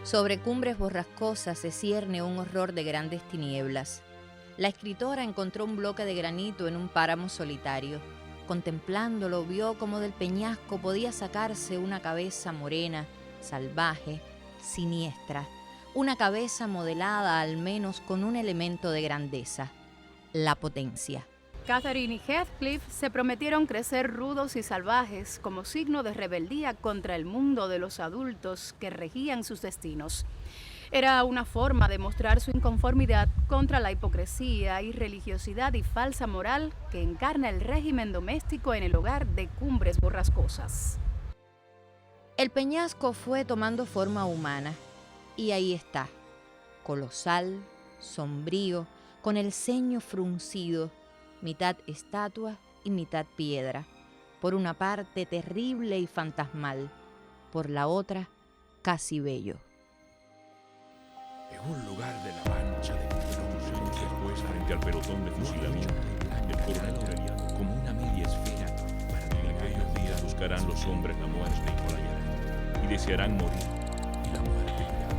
Sobre Cumbres Borrascosas se cierne un horror de grandes tinieblas. La escritora encontró un bloque de granito en un páramo solitario. Contemplándolo, vio cómo del peñasco podía sacarse una cabeza morena, salvaje, siniestra, una cabeza modelada al menos con un elemento de grandeza, la potencia. Catherine y Heathcliff se prometieron crecer rudos y salvajes como signo de rebeldía contra el mundo de los adultos que regían sus destinos. Era una forma de mostrar su inconformidad contra la hipocresía y religiosidad y falsa moral que encarna el régimen doméstico en el hogar de Cumbres Borrascosas. El peñasco fue tomando forma humana, y ahí está, colosal, sombrío, con el ceño fruncido, mitad estatua y mitad piedra, por una parte terrible y fantasmal, por la otra casi bello. En un lugar de la mancha de después frente al pelotón de fusilamiento, el coronel Aureliano, como una media esfera, en aquellos días buscarán los hombres la muerte y no la hallarán, y desearán morir, y la muerte irá a ellos.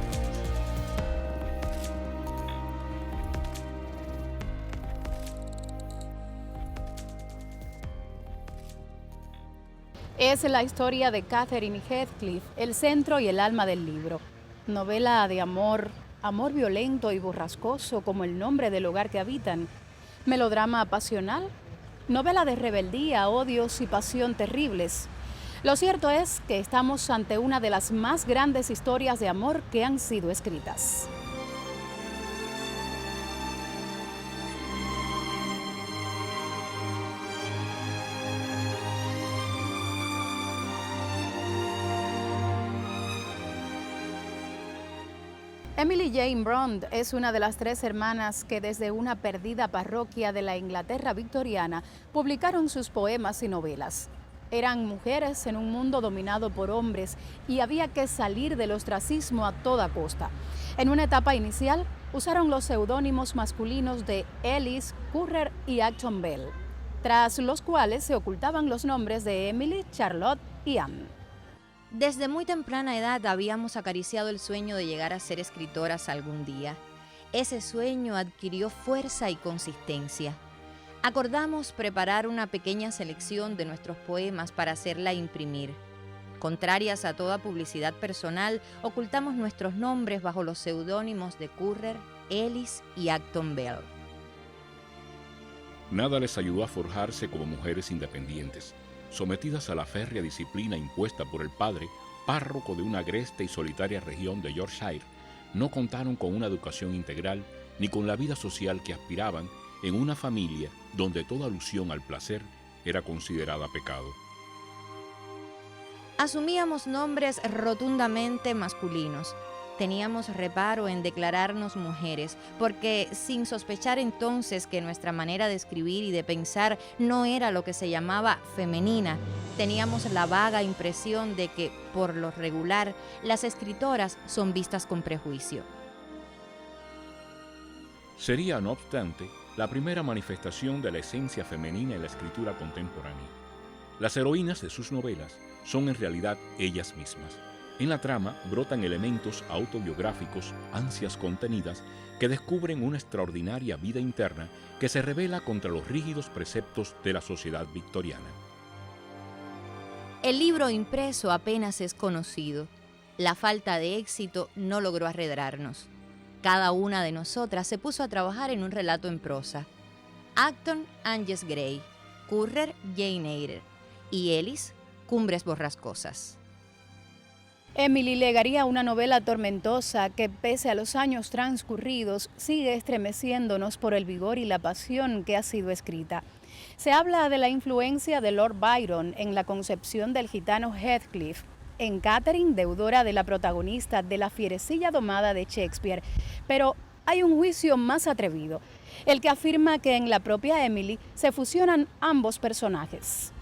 Es la historia de Catherine y Heathcliff, el centro y el alma del libro. Novela de amor violento y borrascoso como el nombre del hogar que habitan. Melodrama pasional, novela de rebeldía, odios y pasión terribles. Lo cierto es que estamos ante una de las más grandes historias de amor que han sido escritas. Emily Jane Bront es una de las 3 hermanas que desde una perdida parroquia de la Inglaterra victoriana publicaron sus poemas y novelas. Eran mujeres en un mundo dominado por hombres y había que salir del ostracismo a toda costa. En una etapa inicial usaron los seudónimos masculinos de Ellis, Currer y Acton Bell, tras los cuales se ocultaban los nombres de Emily, Charlotte y Anne. Desde muy temprana edad habíamos acariciado el sueño de llegar a ser escritoras algún día. Ese sueño adquirió fuerza y consistencia. Acordamos preparar una pequeña selección de nuestros poemas para hacerla imprimir. Contrarias a toda publicidad personal, ocultamos nuestros nombres bajo los seudónimos de Currer, Ellis y Acton Bell. Nada les ayudó a forjarse como mujeres independientes, sometidas a la férrea disciplina impuesta por el padre, párroco de una agreste y solitaria región de Yorkshire. No contaron con una educación integral ni con la vida social que aspiraban en una familia donde toda alusión al placer era considerada pecado. Asumíamos nombres rotundamente masculinos. Teníamos reparo en declararnos mujeres, porque sin sospechar entonces que nuestra manera de escribir y de pensar no era lo que se llamaba femenina, teníamos la vaga impresión de que, por lo regular, las escritoras son vistas con prejuicio. Sería, no obstante, la primera manifestación de la esencia femenina en la escritura contemporánea. Las heroínas de sus novelas son en realidad ellas mismas. En la trama brotan elementos autobiográficos, ansias contenidas, que descubren una extraordinaria vida interna que se revela contra los rígidos preceptos de la sociedad victoriana. El libro impreso apenas es conocido. La falta de éxito no logró arredrarnos. Cada una de nosotras se puso a trabajar en un relato en prosa. Acton, Angus Grey, Currer, Jane Eyre y Ellis, Cumbres Borrascosas. Emily legaría una novela tormentosa que, pese a los años transcurridos, sigue estremeciéndonos por el vigor y la pasión que ha sido escrita. Se habla de la influencia de Lord Byron en la concepción del gitano Heathcliff, en Catherine, deudora de la protagonista de La fierecilla domada de Shakespeare, pero hay un juicio más atrevido, el que afirma que en la propia Emily se fusionan ambos personajes.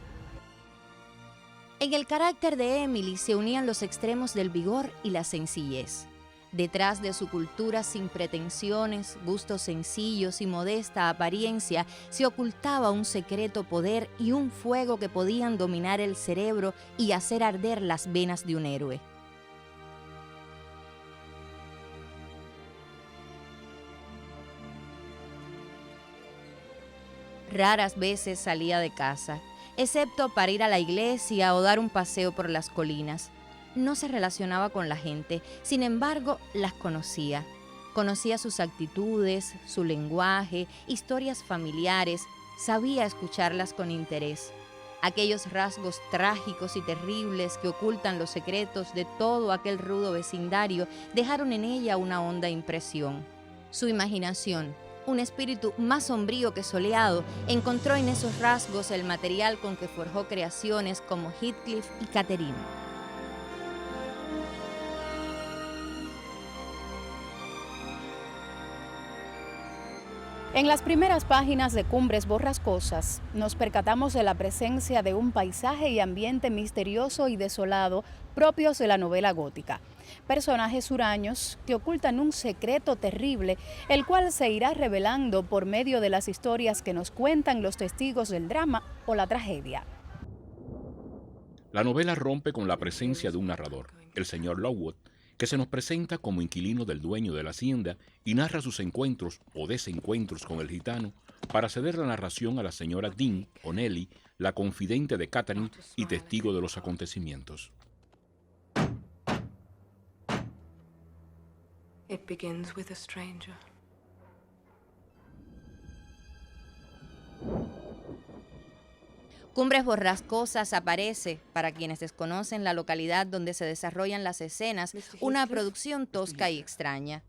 En el carácter de Emily se unían los extremos del vigor y la sencillez. Detrás de su cultura sin pretensiones, gustos sencillos y modesta apariencia, se ocultaba un secreto poder y un fuego que podían dominar el cerebro y hacer arder las venas de un héroe. Raras veces salía de casa, excepto para ir a la iglesia o dar un paseo por las colinas. No se relacionaba con la gente, sin embargo, las conocía. Conocía sus actitudes, su lenguaje, historias familiares, sabía escucharlas con interés. Aquellos rasgos trágicos y terribles que ocultan los secretos de todo aquel rudo vecindario dejaron en ella una honda impresión. Su imaginación, un espíritu más sombrío que soleado, encontró en esos rasgos el material con que forjó creaciones como Heathcliff y Catherine. En las primeras páginas de Cumbres Borrascosas nos percatamos de la presencia de un paisaje y ambiente misterioso y desolado propios de la novela gótica. Personajes huraños que ocultan un secreto terrible, el cual se irá revelando por medio de las historias que nos cuentan los testigos del drama o la tragedia. La novela rompe con la presencia de un narrador, el señor Lockwood, que se nos presenta como inquilino del dueño de la hacienda y narra sus encuentros o desencuentros con el gitano para ceder la narración a la señora Dean o Nellie, la confidente de Catherine y testigo de los acontecimientos. It begins with a stranger. Cumbres Borrascosas aparece, para quienes desconocen la localidad donde se desarrollan las escenas, una producción tosca y extraña.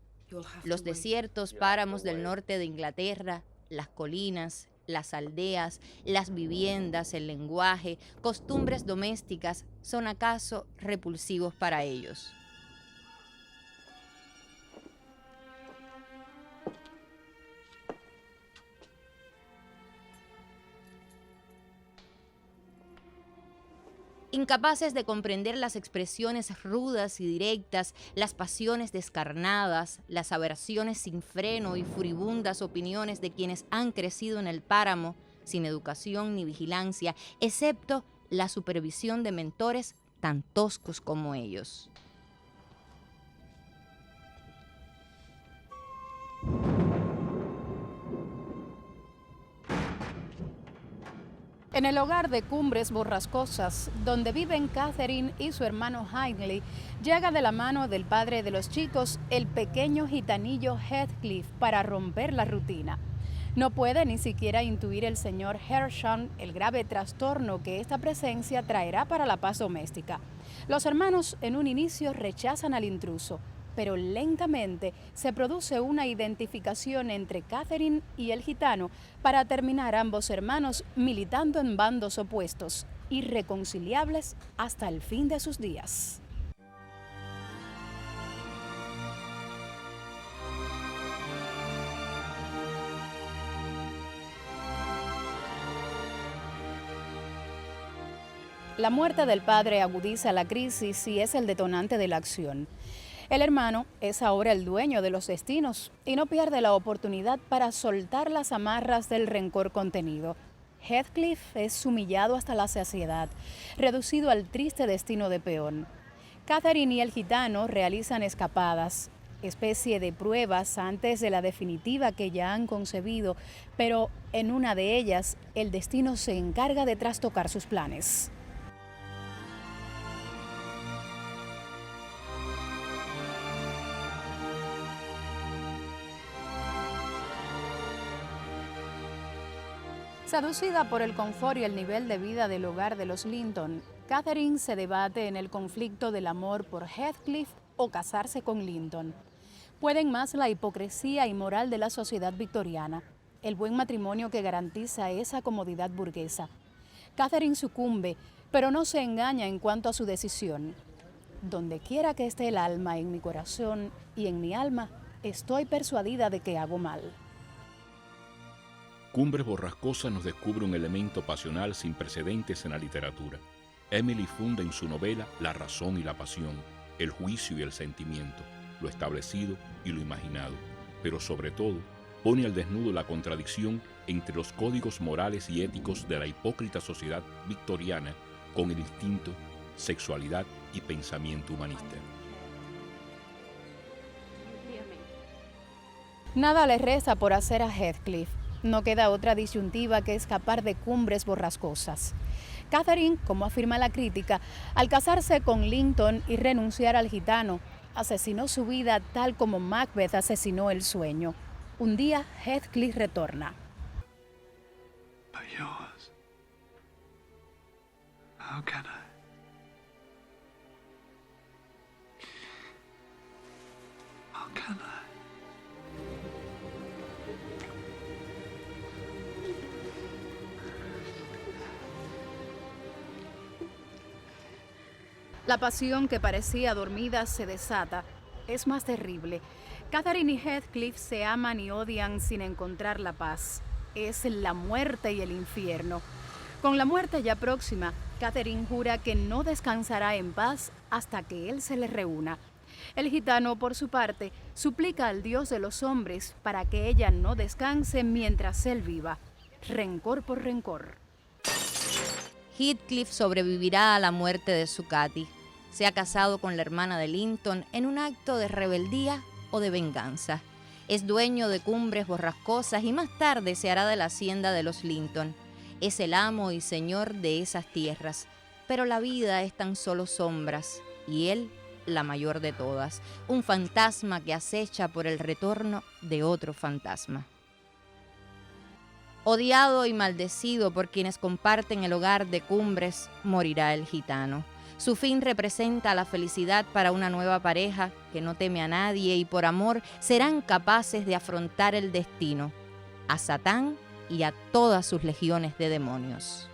Los desiertos, páramos del norte de Inglaterra, las colinas, las aldeas, las viviendas, el lenguaje, costumbres domésticas, ¿son acaso repulsivos para ellos? Incapaces de comprender las expresiones rudas y directas, las pasiones descarnadas, las aversiones sin freno y furibundas opiniones de quienes han crecido en el páramo, sin educación ni vigilancia, excepto la supervisión de mentores tan toscos como ellos. En el hogar de Cumbres Borrascosas, donde viven Catherine y su hermano Hindley, llega de la mano del padre de los chicos el pequeño gitanillo Heathcliff para romper la rutina. No puede ni siquiera intuir el señor Hersham el grave trastorno que esta presencia traerá para la paz doméstica. Los hermanos en un inicio rechazan al intruso, pero lentamente se produce una identificación entre Catherine y el gitano para terminar ambos hermanos militando en bandos opuestos, irreconciliables hasta el fin de sus días. La muerte del padre agudiza la crisis y es el detonante de la acción. El hermano es ahora el dueño de los destinos y no pierde la oportunidad para soltar las amarras del rencor contenido. Heathcliff es humillado hasta la saciedad, reducido al triste destino de peón. Catherine y el gitano realizan escapadas, especie de pruebas antes de la definitiva que ya han concebido, pero en una de ellas el destino se encarga de trastocar sus planes. Seducida por el confort y el nivel de vida del hogar de los Linton, Catherine se debate en el conflicto del amor por Heathcliff o casarse con Linton. Pueden más la hipocresía y moral de la sociedad victoriana, el buen matrimonio que garantiza esa comodidad burguesa. Catherine sucumbe, pero no se engaña en cuanto a su decisión. Donde quiera que esté el alma en mi corazón y en mi alma, estoy persuadida de que hago mal. Cumbres Borrascosas nos descubre un elemento pasional sin precedentes en la literatura. Emily funda en su novela la razón y la pasión, el juicio y el sentimiento, lo establecido y lo imaginado, pero sobre todo pone al desnudo la contradicción entre los códigos morales y éticos de la hipócrita sociedad victoriana con el instinto, sexualidad y pensamiento humanista. Nada le resta por hacer a Heathcliff. No queda otra disyuntiva que escapar de Cumbres Borrascosas. Catherine, como afirma la crítica, al casarse con Linton y renunciar al gitano, asesinó su vida tal como Macbeth asesinó el sueño. Un día, Heathcliff retorna. But yours. How can I? How can I? La pasión que parecía dormida se desata. Es más terrible. Catherine y Heathcliff se aman y odian sin encontrar la paz. Es la muerte y el infierno. Con la muerte ya próxima, Catherine jura que no descansará en paz hasta que él se le reúna. El gitano, por su parte, suplica al Dios de los hombres para que ella no descanse mientras él viva. Rencor por rencor. Heathcliff sobrevivirá a la muerte de su Cathy. Se ha casado con la hermana de Linton en un acto de rebeldía o de venganza. Es dueño de Cumbres Borrascosas y más tarde se hará de la hacienda de los Linton. Es el amo y señor de esas tierras. Pero la vida es tan solo sombras y él, la mayor de todas, un fantasma que acecha por el retorno de otro fantasma. Odiado y maldecido por quienes comparten el hogar de Cumbres, morirá el gitano. Su fin representa la felicidad para una nueva pareja que no teme a nadie y por amor serán capaces de afrontar el destino, a Satán y a todas sus legiones de demonios.